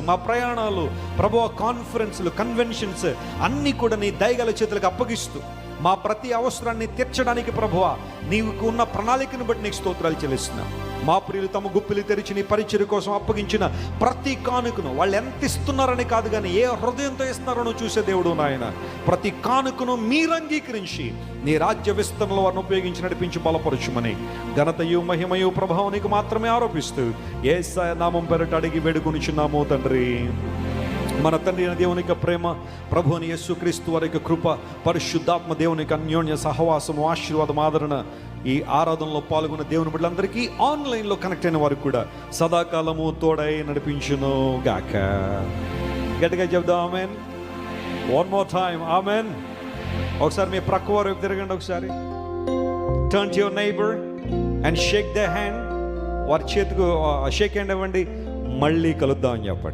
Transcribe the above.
మా ప్రయాణాలు ప్రభువా, కాన్ఫరెన్స్లు, కన్వెన్షన్స్ అన్నీ కూడా నీ దయగల చేతులకు అప్పగిస్తూ మా ప్రతి అవసరాన్ని తీర్చడానికి ప్రభువా నీకు ఉన్న ప్రణాళికను బట్టి నీకు స్తోత్రాలు చెల్లిస్తున్నా. మా ప్రియులు తమ గుప్పిలు తెరిచి నీ పరిచర్య కోసం అప్పగించిన ప్రతి కానుకను వాళ్ళు ఎంత ఇస్తున్నారని కాదు, కానీ ఏ హృదయంతో ఇస్తున్నారో నువ్వు చూసే దేవుడు నాయన. ప్రతి కానుకను మీరు అంగీకరించి నీ రాజ్య విస్తరణలో వారిని ఉపయోగించి నడిపించి బలపరచుమని ఘనతయు మహిమయు ప్రభావం నీకు మాత్రమే ఆరోపిస్తూ యేసయ్య నామం పేరట అడిగి వేడుకొనిచున్నాము తండ్రి. మన తండ్రి అయిన దేవుని యొక్క ప్రేమ, ప్రభు అని యేసుక్రీస్తు వారి యొక్క కృప, పరిశుద్ధాత్మ దేవుని యొక్క అన్యోన్య సహవాసము, ఆశీర్వాదం, ఆదరణ ఈ ఆరాధనలో పాల్గొన్న దేవుని బిడ్డలందరికీ, ఆన్లైన్లో కనెక్ట్ అయిన వారికి కూడా సదాకాలము తోడై నడిపించును గాక. గట్టిగా చెప్దాం amen. One more time amen. ఒకసారి మీ ప్రక్క వారు తిరగండి. ఒకసారి turn to your neighbour and Sheikh the hand. వారి చేతికి షేక్ హ్యాండ్ ఇవ్వండి. మళ్ళీ కలుద్దాం అని చెప్పండి.